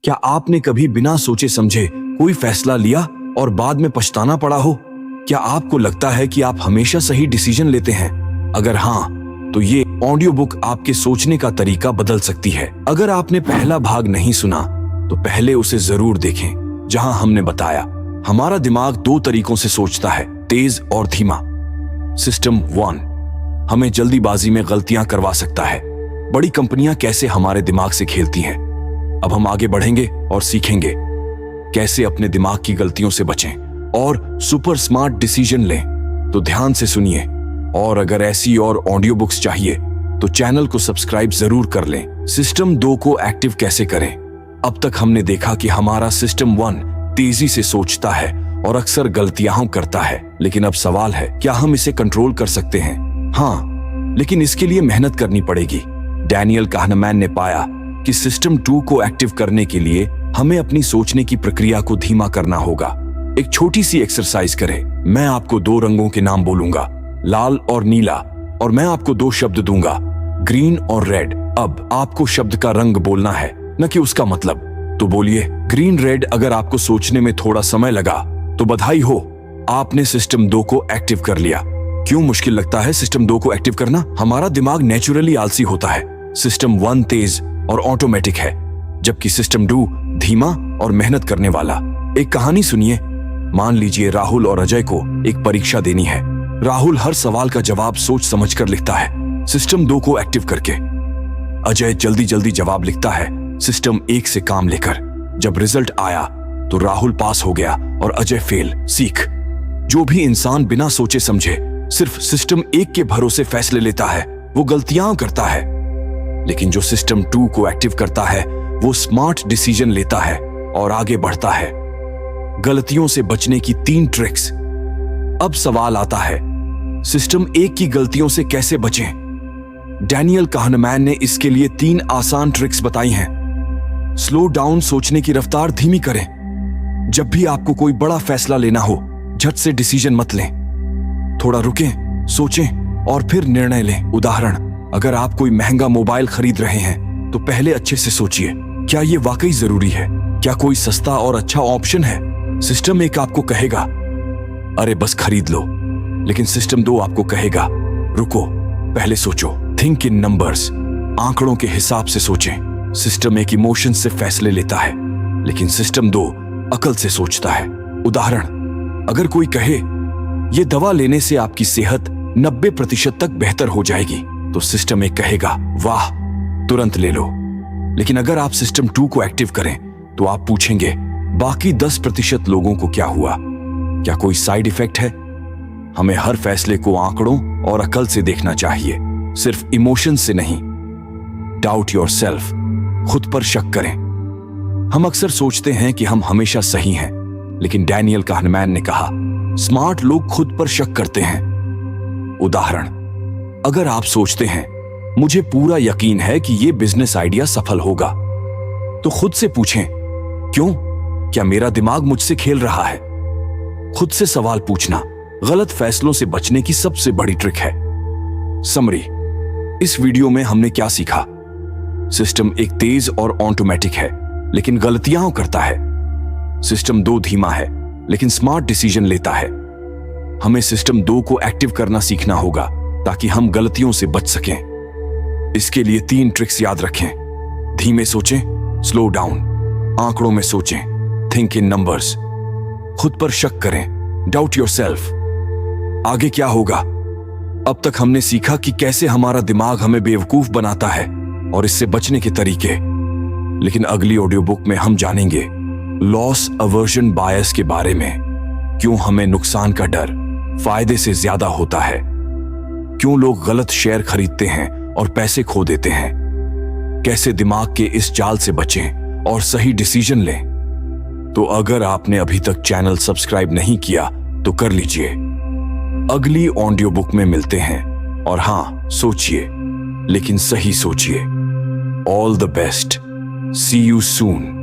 क्या आपने कभी बिना सोचे समझे कोई फैसला लिया और बाद में पछताना पड़ा हो? क्या आपको लगता है कि आप हमेशा सही डिसीजन लेते हैं? अगर हाँ, तो ये ऑडियो बुक आपके सोचने का तरीका बदल सकती है। अगर आपने पहला भाग नहीं सुना तो पहले उसे जरूर देखें, जहां हमने बताया हमारा दिमाग दो तरीकों से सोचता है, तेज और धीमा। सिस्टम 1 हमें जल्दीबाजी में गलतियां करवा सकता है। बड़ी कंपनियां कैसे हमारे दिमाग से खेलती हैं। अब हम आगे बढ़ेंगे और सीखेंगे कैसे अपने दिमाग की गलतियों से बचें और सुपर स्मार्ट डिसीजन लें। तो ध्यान से सुनिए, और अगर ऐसी और ऑडियो बुक्स चाहिए तो चैनल को सब्सक्राइब जरूर कर लें। सिस्टम 2 को एक्टिव कैसे करें? अब तक हमने देखा कि हमारा सिस्टम 1 तेजी से सोचता है और अक्सर गलतियां करता है, लेकिन अब सवाल है, क्या हम इसे कंट्रोल कर सकते हैं? हाँ, लेकिन इसके लिए मेहनत करनी पड़ेगी। डैनियल kahneman ने पाया कि सिस्टम 2 को एक्टिव करने के लिए हमें अपनी सोचने की प्रक्रिया को धीमा करना होगा। एक छोटी सी एक्सरसाइज करें। मैं आपको 2 रंगों के नाम बोलूंगा, लाल और नीला, और मैं आपको 2 शब्द दूंगा, ग्रीन और रेड। अब आपको शब्द का रंग बोलना है, न कि उसका मतलब। तो बोलिए ग्रीन, रेड। अगर आपको सोचने में थोड़ा समय लगा तो बधाई हो, आपने सिस्टम 2 को एक्टिव कर लिया। क्यों मुश्किल लगता है सिस्टम 2 को एक्टिव करना? हमारा दिमाग नेचुरली आलसी होता है। सिस्टम 1 तेज और ऑटोमेटिक है, जबकि सिस्टम 2 धीमा और मेहनत करने वाला। एक कहानी सुनिए। मान लीजिए राहुल और अजय को एक परीक्षा देनी है। राहुल हर सवाल का जवाब सोच समझकर लिखता है, सिस्टम 2 को एक्टिव करके। अजय जल्दी जल्दी जवाब लिखता है, सिस्टम 1 से काम लेकर। जब रिजल्ट आया तो राहुल पास हो गया और अजय फेल। सीख, जो भी इंसान बिना सोचे समझे सिर्फ सिस्टम 1 के भरोसे फैसले लेता है वो गलतियां करता है, लेकिन जो सिस्टम 2 को एक्टिव करता है वो स्मार्ट डिसीजन लेता है और आगे बढ़ता है। गलतियों से बचने की 3 ट्रिक्स। अब सवाल आता है, सिस्टम 1 की गलतियों से कैसे बचें? डैनियल kahneman ने इसके लिए 3 आसान ट्रिक्स बताई हैं। स्लो डाउन, सोचने की रफ्तार धीमी करें। जब भी आपको कोई बड़ा फैसला लेना हो, झट से डिसीजन मत लें। थोड़ा रुकें, सोचें और फिर निर्णय लें। उदाहरण, अगर आप कोई महंगा मोबाइल खरीद रहे हैं तो पहले अच्छे से सोचिए, क्या ये वाकई जरूरी है? क्या कोई सस्ता और अच्छा ऑप्शन है? सिस्टम 1 आपको कहेगा, अरे बस खरीद लो, लेकिन सिस्टम 2 आपको कहेगा, रुको, पहले सोचो। थिंक इन नंबर्स, आंकड़ों के हिसाब से सोचें। सिस्टम 1 इमोशन से फैसले लेता है, लेकिन सिस्टम 2 अकल से सोचता है। उदाहरण, अगर कोई कहे ये दवा लेने से आपकी सेहत 90% तक बेहतर हो जाएगी, तो सिस्टम 1 कहेगा, वाह, तुरंत ले लो। लेकिन अगर आप सिस्टम 2 को एक्टिव करें तो आप पूछेंगे, बाकी 10% लोगों को क्या हुआ? क्या कोई साइड इफेक्ट है? हमें हर फैसले को आंकड़ों और अकल से देखना चाहिए, सिर्फ इमोशन से नहीं। डाउट योरसेल्फ, खुद पर शक करें। हम अक्सर सोचते हैं कि हम हमेशा सही हैं, लेकिन डैनियल kahneman ने कहा, स्मार्ट लोग खुद पर शक करते हैं। उदाहरण, अगर आप सोचते हैं, मुझे पूरा यकीन है कि यह बिजनेस आइडिया सफल होगा, तो खुद से पूछें, क्यों? क्या मेरा दिमाग मुझसे खेल रहा है? खुद से सवाल पूछना गलत फैसलों से बचने की सबसे बड़ी ट्रिक है। समरी, इस वीडियो में हमने क्या सीखा? सिस्टम 1 तेज और ऑटोमेटिक है, लेकिन गलतियां करता है। सिस्टम 2 धीमा है, लेकिन स्मार्ट डिसीजन लेता है। हमें सिस्टम 2 को एक्टिव करना सीखना होगा ताकि हम गलतियों से बच सकें। इसके लिए 3 ट्रिक्स याद रखें। धीमे सोचें, स्लो डाउन, आंकड़ों में सोचें, थिंक इन नंबर्स, खुद पर शक करें, डाउट योरसेल्फ। आगे क्या होगा? अब तक हमने सीखा कि कैसे हमारा दिमाग हमें बेवकूफ बनाता है और इससे बचने के तरीके। लेकिन अगली ऑडियो बुक में हम जानेंगे लॉस अवर्जन बायस के बारे में। क्यों हमें नुकसान का डर फायदे से ज्यादा होता है? क्यों लोग गलत शेयर खरीदते हैं और पैसे खो देते हैं? कैसे दिमाग के इस जाल से बचें और सही डिसीजन लें? तो अगर आपने अभी तक चैनल सब्सक्राइब नहीं किया तो कर लीजिए। अगली ऑडियो बुक में मिलते हैं, और हाँ, सोचिए, लेकिन सही सोचिए। All the best, see you soon.